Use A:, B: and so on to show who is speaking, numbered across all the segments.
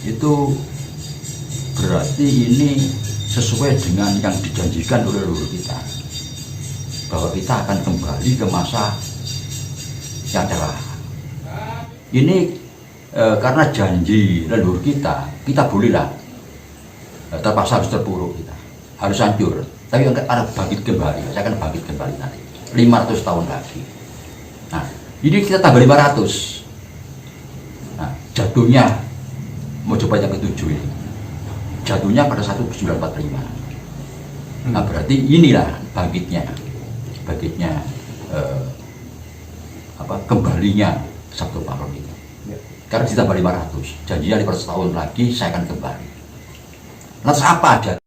A: itu berarti ini sesuai dengan yang dijanjikan oleh leluhur kita, bahwa kita akan kembali ke masa yang cerah. Ini karena janji leluhur kita bolehlah terpaksa harus terpuruk, kita harus hancur, tapi akan bangkit kembali. Saya akan bangkit kembali nanti 500 tahun lagi. Nah, ini kita tambah 500. Nah, jatuhnya mau coba yang ke-7 ini, jatuhnya pada 1945. Nah, berarti inilah bangkitnya kembalinya Sabtu Paron ini. Karena ditambah 500, janjinya 500 tahun lagi saya akan kembali. Lantas apa aja?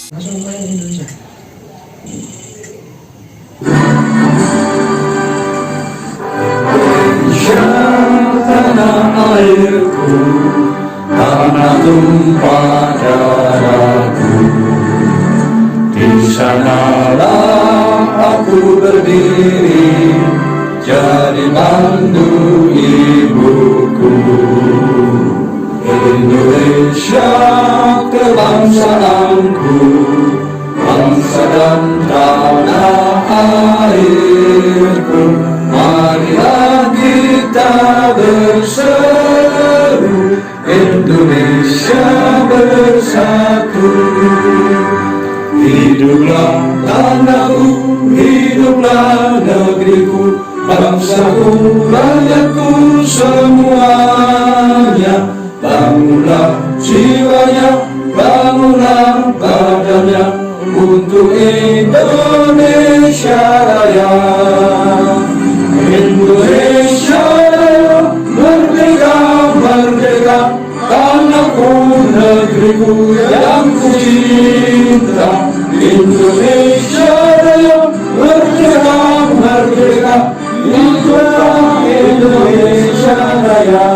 B: Langsung main Indonesia.
C: Tanah airku, tanah tumpah darahku, di sanalah aku berdiri, jadi mandu ibuku. Indonesia kebangsaanku, bangsa dan tanah airku. Marilah kita berseru, Indonesia bersatu. Hiduplah tanahku, hiduplah negeriku, bangsaku, rakyatku semuanya. Bangunlah jiwanya, bangunlah badannya, untuk Indonesia Raya. Indonesia Raya, merdeka, merdeka, tanahku, negeriku yang ku cinta. Indonesia Raya, merdeka, merdeka, hiduplah Indonesia Raya.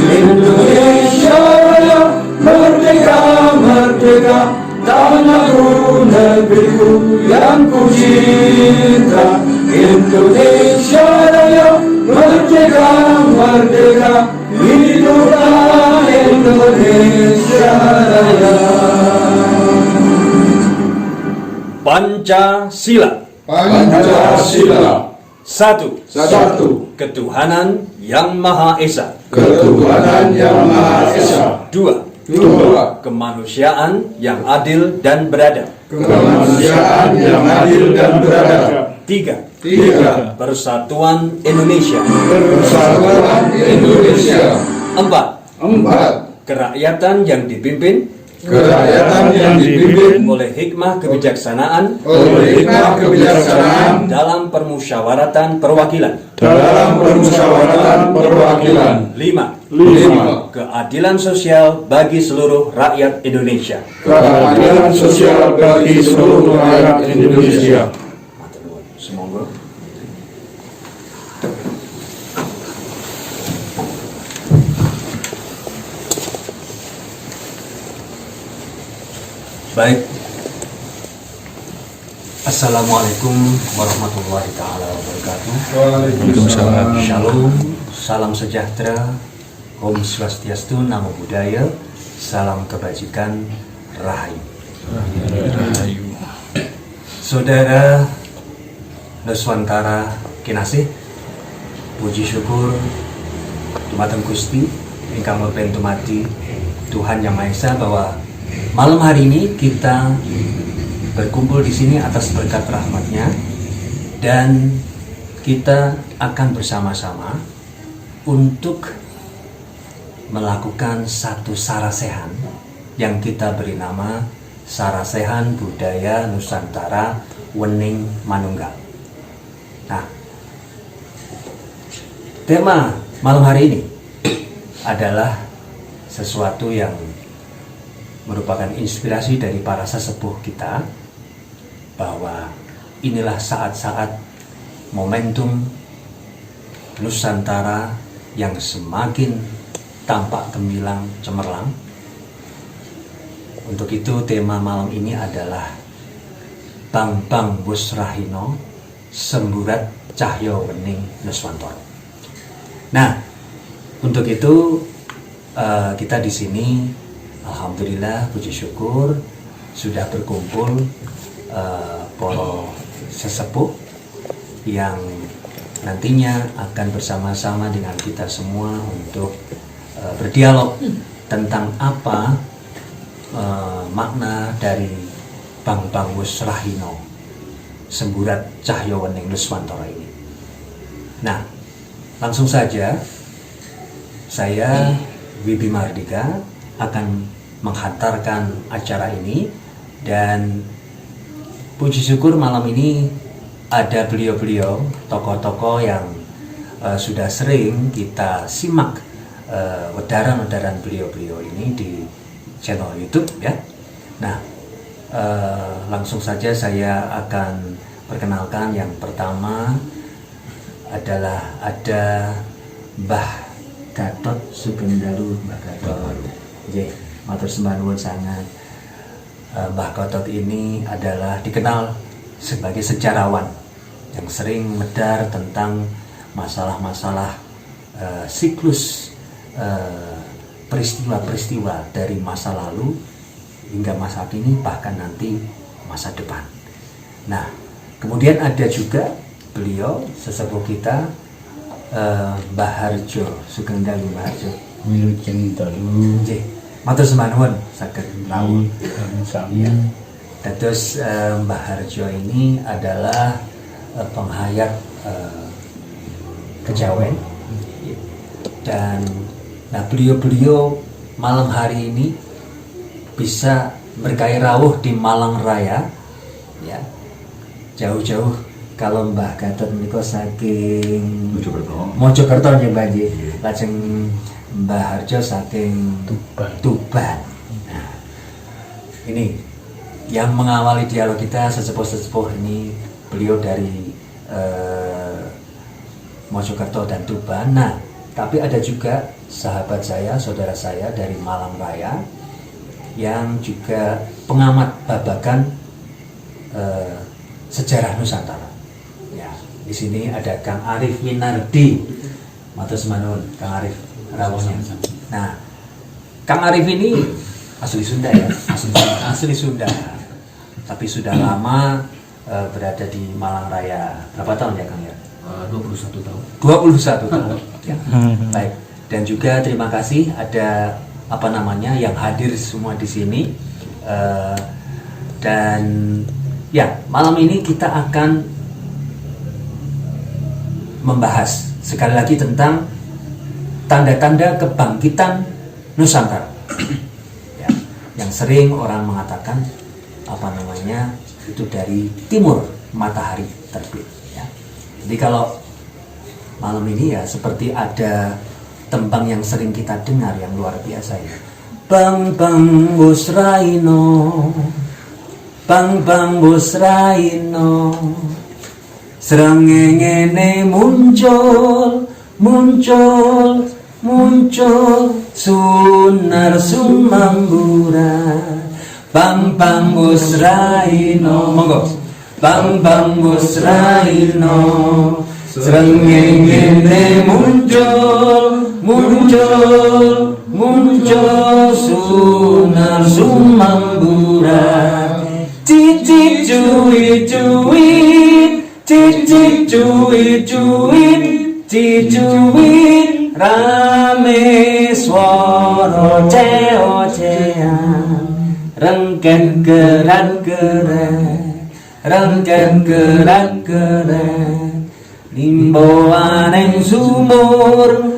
C: Indonesia Raya, merdeka, merdeka, tanahku, negeriku yang ku cinta. Indonesia Raya, merdeka, merdeka, hiduplah Indonesia Raya.
D: Pancasila.
C: Pancasila.
D: Satu. Ketuhanan Yang Maha Esa.
C: Ketuhanan Yang Maha Esa.
D: Dua. Kemanusiaan yang adil dan beradab.
C: Kemanusiaan yang adil dan beradab.
D: Tiga.
C: Persatuan
D: Indonesia.
C: Persatuan Indonesia.
D: Empat. Kerakyatan yang dipimpin oleh hikmah kebijaksanaan dalam permusyawaratan perwakilan. Lima. Keadilan sosial bagi seluruh rakyat Indonesia.
C: Keadilan sosial bagi seluruh rakyat Indonesia.
D: Semoga. Baik. Assalamualaikum warahmatullahi taala wabarakatuh.
C: Waalaikumsalam.
D: Shalom, salam sejahtera, Om Swastiastu, Namo Buddhaya, salam kebajikan, Rahayu. Saudara Nuswantara kinasih, puji syukur dumateng Gusti ingkang mlebet dumati Tuhan Yang Maha Esa bahwa malam hari ini kita berkumpul di sini atas berkat rahmat-Nya, dan kita akan bersama-sama untuk melakukan satu sarasehan yang kita beri nama Sarasehan Budaya Nusantara Wening Manunggal. Nah, tema malam hari ini adalah sesuatu yang merupakan inspirasi dari para sesepuh kita, bahwa inilah saat-saat momentum Nusantara yang semakin tampak gemilang cemerlang. Untuk itu tema malam ini adalah Bambang Wusrahino Semburat Cahyo Wening Nuswantoro. Nah, untuk itu kita di sini alhamdulillah puji syukur sudah berkumpul para sesepuh yang nantinya akan bersama-sama dengan kita semua untuk berdialog tentang apa makna dari Bambang Wusrahino Semburat Cahyo Wening Nuswantoro ini. Nah, langsung saja saya Wibi Mardika akan menghantarkan acara ini, dan puji syukur malam ini ada beliau-beliau tokoh-tokoh yang sudah sering kita simak wedaran-wedaran beliau-beliau ini di channel YouTube ya. Nah, langsung saja saya akan perkenalkan. Yang pertama adalah ada Mbah Gatot Sugeng Dalu. Mbah Gatot, nggih, matur sembah nuwun sangat. Mbah Gatot ini adalah dikenal sebagai sejarawan yang sering medar tentang masalah-masalah siklus peristiwa-peristiwa dari masa lalu hingga masa kini, bahkan nanti masa depan. Nah, kemudian ada juga beliau sesepuh kita, Mbah Harjo Sugeng Dalu. Mbah Harjo
C: Wilujeng Dalu.
D: nggih, matur sembah nuwun saged rawuh.
C: Sami.
D: Terus Mbah Harjo ini adalah penghayat kejawen, dan nah beliau-beliau malam hari ini bisa bergairah rawuh di Malang Raya ya, jauh-jauh. Kalau Mbah Gatot menika saking Mojokerto nggih Mbah nggih, lajeng Mbah Harjo saking Tuban. Nah, ini yang mengawali dialog kita sesepuh-sesepuh ini, beliau dari Mojokerto dan Tuban. Nah, tapi ada juga sahabat saya, saudara saya dari Malang Raya yang juga pengamat babagan sejarah Nusantara. Ya, di sini ada Kang Arif Winardi. Matur sembah nuwun Kang Arif rawuhnya. Nah, Kang Arif ini asli Sunda ya, asli Sunda. Tapi sudah lama berada di Malang Raya. Berapa tahun ya Kang ya?
B: 21 tahun.
D: 21 tahun. Ya. Baik. Dan juga terima kasih ada yang hadir semua di sini. Dan ya, malam ini kita akan membahas sekali lagi tentang tanda-tanda kebangkitan Nusantara. Ya, yang sering orang mengatakan itu dari timur matahari terbit. Ya. Jadi kalau malam ini ya seperti ada tembang yang sering kita dengar yang luar biasa ya. Bambang Wusrahino, Bambang Wusrahino, srengenge muncul sunar sumamburan. Bambang Wusrahino, monggo. Bambang Wusrahino, srengenge muncul sunar sumamburan. Cicik cuit rame swara ceo-cean. Rengken keran limboaning sumur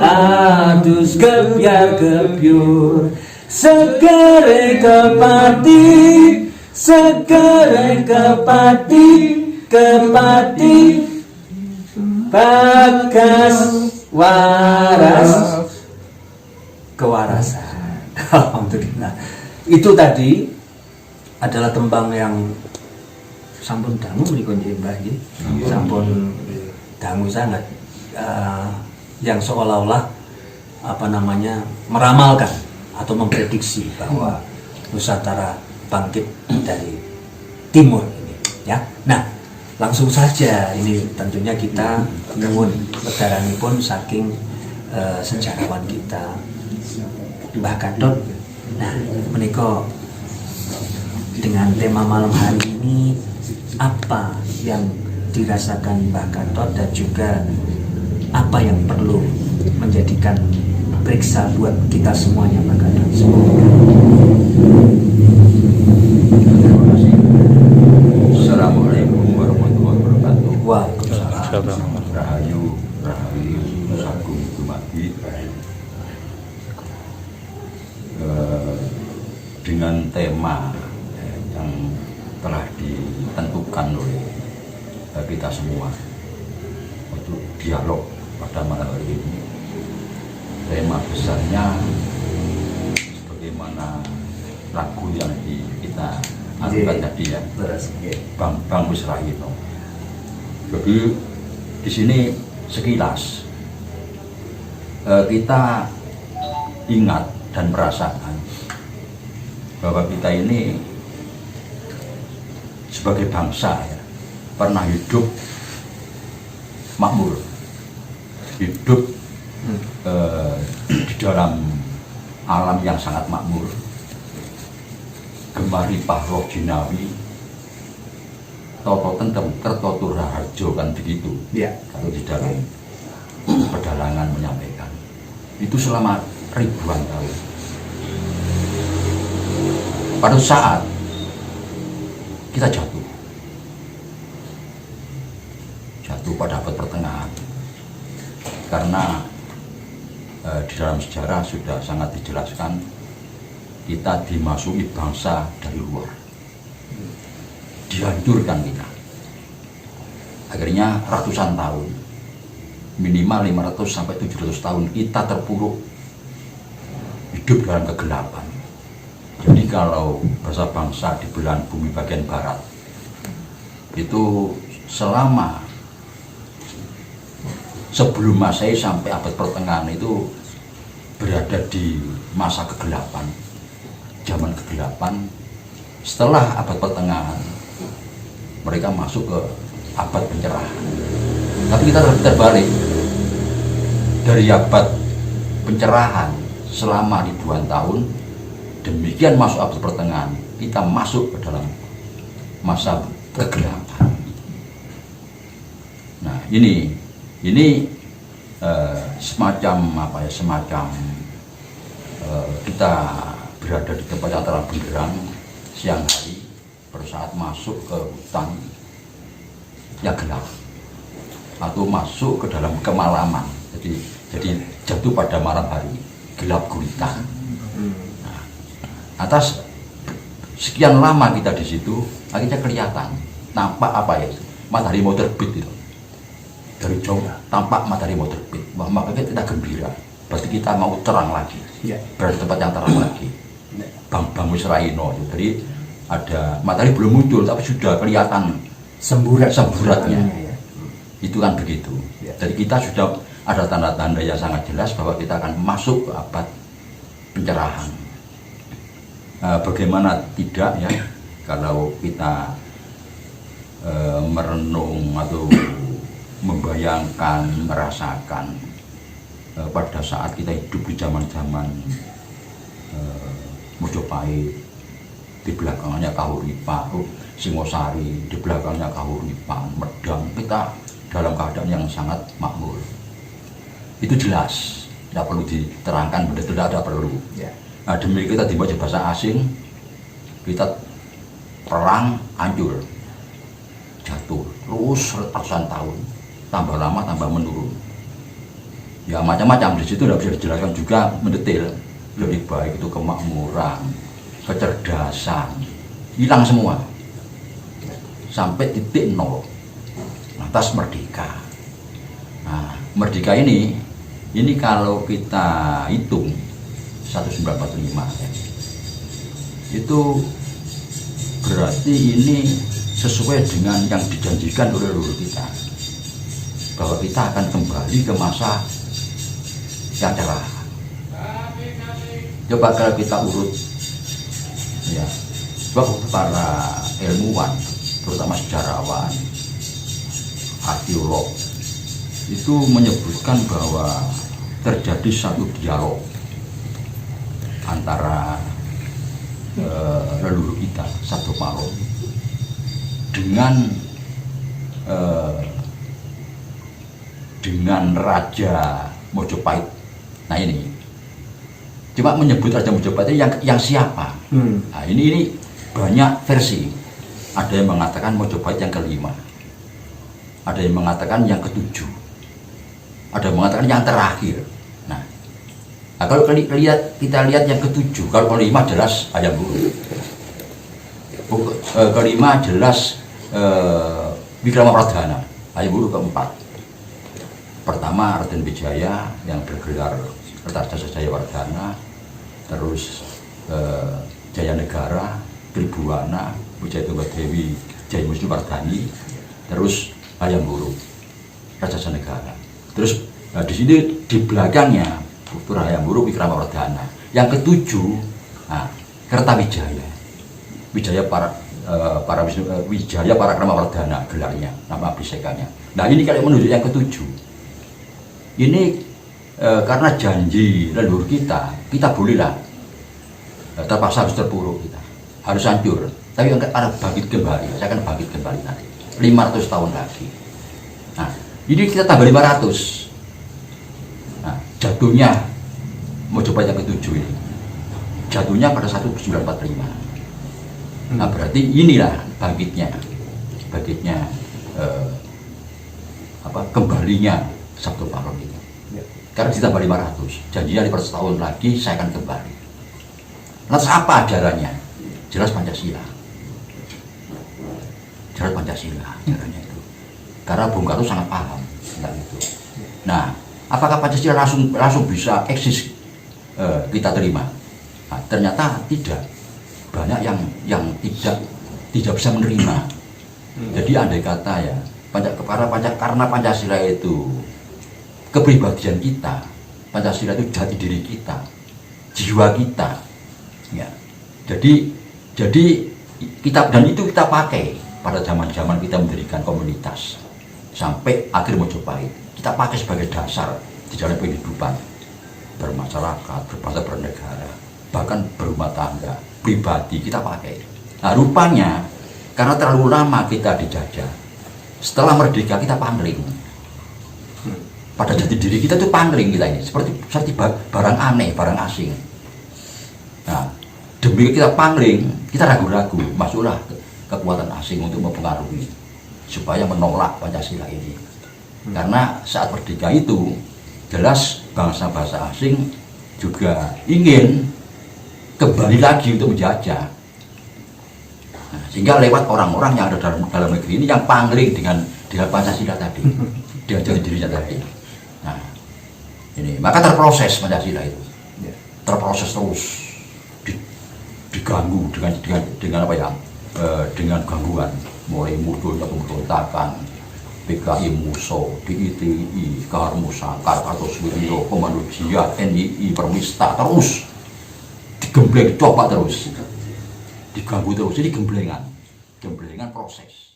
D: adus gebyar-gebyur. Segere kepati bagas waras kewarasan. Alhamdulillah. Itu tadi adalah tembang yang sampun dangu menika nggih Mbah nggih. Sampun dangu sangat, yang seolah-olah meramalkan atau memprediksi bahwa Nusantara bangkit dari timur ini ya. Nah, langsung saja ini tentunya kita nyuwun pun saking sejarawan kita Mbah Gatot. Nah, menika dengan tema malam hari ini apa yang dirasakan Mbah Gatot dan juga apa yang perlu menjadikan periksa buat kita semuanya Mbah Gatot.
A: Assalamualaikum warahmatullahi wabarakatuh.
D: Waalaikumsalam.
A: Rahayu, rahayu, sagung dumadi. Dengan tema yang telah ditentukan oleh kita semua untuk dialog pada malam hari ini. Tema besarnya sebagaimana lagu yang kita angkat tadi ya, Bang Wisrahino. Jadi di sini sekilas kita ingat dan merasakan bahwa kita ini sebagai bangsa ya, pernah hidup makmur, hidup di dalam alam yang sangat makmur, gemari pahroh jinawi, toto tentem kertotur raharjo, kan begitu ya, kalau di dalam pedalangan menyampaikan itu selama ribuan tahun. Pada saat kita jatuh pada abad pertengahan, karena di dalam sejarah sudah sangat dijelaskan kita dimasuki bangsa dari luar, dihancurkan kita. Akhirnya ratusan tahun, minimal 500 sampai 700 tahun kita terpuruk hidup dalam kegelapan. Jadi kalau bahasa bangsa di belahan bumi bagian barat itu selama sebelum Masehi sampai abad pertengahan itu berada di masa kegelapan, zaman kegelapan. Setelah abad pertengahan mereka masuk ke abad pencerahan. Tapi kita terbalik, dari abad pencerahan selama ribuan tahun, demikian masuk abad pertengahan, kita masuk ke dalam masa kegelapan. Nah, ini semacam apa ya, semacam kita berada di tempat yang terang benderang siang hari, pada saat masuk ke hutan yang gelap atau masuk ke dalam kemalaman. Jadi jatuh pada malam hari, gelap gulita. Nah, atas sekian lama kita di situ, akhirnya kelihatan, nampak apa ya, matahari mau terbit itu. Dari jauh tampak matahari mau terbit. Wah, makanya kita gembira. Berarti kita mau terang lagi, berada di tempat yang terang lagi. Bang Wisrahino. Jadi ada matahari belum muncul, tapi sudah kelihatan semburatnya. Itu kan begitu. Jadi kita sudah ada tanda-tanda yang sangat jelas bahwa kita akan masuk ke abad pencerahan. Bagaimana tidak ya, kalau kita merenung atau membayangkan, merasakan pada saat kita hidup di zaman-zaman Mojopahit, di belakangnya Kahuripan, Singosari, di belakangnya Kahuripan, Medang, kita dalam keadaan yang sangat makmur. Itu jelas, tidak perlu diterangkan, tidak ada perlu. Nah, demi kita dibaca bahasa asing, kita perang, hancur, jatuh, terus ratusan tahun, tambah lama tambah menurun. Ya macam-macam di situ tidak bisa dijelaskan juga mendetail. Lebih baik itu kemakmuran, kecerdasan, hilang semua sampai titik nol. Lantas merdeka. Nah, merdeka ini kalau kita hitung 1945 ya, itu berarti ini sesuai dengan yang dijanjikan oleh leluhur kita, bahwa kita akan kembali ke masa yang cerah. Coba kalau kita urut ya, Sebab para ilmuwan, terutama sejarawan, arkeolog, itu menyebutkan bahwa terjadi satu dialog antara leluhur kita, Sabdo Palo, dengan Raja Mojopahit. Nah ini, cuma menyebut Raja Mojopahit yang siapa? Nah ini banyak versi. Ada yang mengatakan Mojopahit yang kelima, ada yang mengatakan yang ketujuh, ada yang mengatakan yang terakhir. Nah kalau kita lihat yang ketujuh, kalau kelima jelas Hayam Wuruk, kelima jelas Wikramapradana, Hayam Wuruk keempat. Pertama Raden Wijaya yang bergelar Kertajasa Jayawardhana, terus Jayanegara, Tribuwana, Wijayatunggadewi, Jayamusniwardhani, terus Hayam Wuruk, Raksasa Negara. Terus di sini di belakangnya Putra Hayam Wuruk, Wikramapradana. Yang ketujuh, Kertawijaya, Wijaya Parakramawardhana gelarnya, nama abdisekanya. Nah ini kalau menuju yang ketujuh. Ini karena janji leluhur kita bolehlah terpaksa harus terpuruk, kita harus hancur. Tapi akan bangkit kembali, saya akan bangkit kembali nanti 500 tahun lagi. Nah ini kita tambah 500. Nah jatuhnya Mojopahit yang ketujuh ini jatuhnya pada 1945. Nah berarti inilah bangkitnya kembalinya Sabdo Palo ini. Karena ditambah 500, janjinya 500 tahun lagi saya akan kembali. Lantas apa ajarannya? Jelas Pancasila. Jelas Pancasila ajarannya itu. Karena Bung Karno sangat paham tentang itu. Nah, apakah Pancasila langsung bisa eksis kita terima? Nah, ternyata tidak. Banyak yang tidak bisa menerima. Jadi andai kata ya, karena Pancasila itu kepribadian kita, Pancasila itu jati diri kita, jiwa kita, ya. Jadi kita, dan itu kita pakai pada zaman kita mendirikan komunitas sampai akhir Mojopahit. Kita pakai sebagai dasar di dalam kehidupan bermasyarakat, berbangsa, bernegara, bahkan berumah tangga, pribadi kita pakai. Nah rupanya karena terlalu lama kita dijajah, setelah merdeka kita pangling. Pada jati diri kita itu pangling kita ini, seperti barang aneh, barang asing. Nah, demi kita pangling, kita ragu-ragu, masuklah kekuatan asing untuk mempengaruhi, supaya menolak Pancasila ini. Karena saat merdeka itu, jelas bangsa-bangsa asing juga ingin kembali lagi untuk menjajah. Nah, sehingga lewat orang-orang yang ada dalam negeri ini yang pangling dengan Pancasila tadi, dengan jati dirinya tadi. Nah, ini maka terproses Pancasila itu, terproses terus, diganggu dengan apa ya, dengan gangguan, mulai munculnya pemberontakan, PKI Muso, DITI, Karmusa, Kartosuwiryo, Komando Jia, NII, Permista, terus digembleng, coba terus, diganggu terus, jadi gemblengan proses.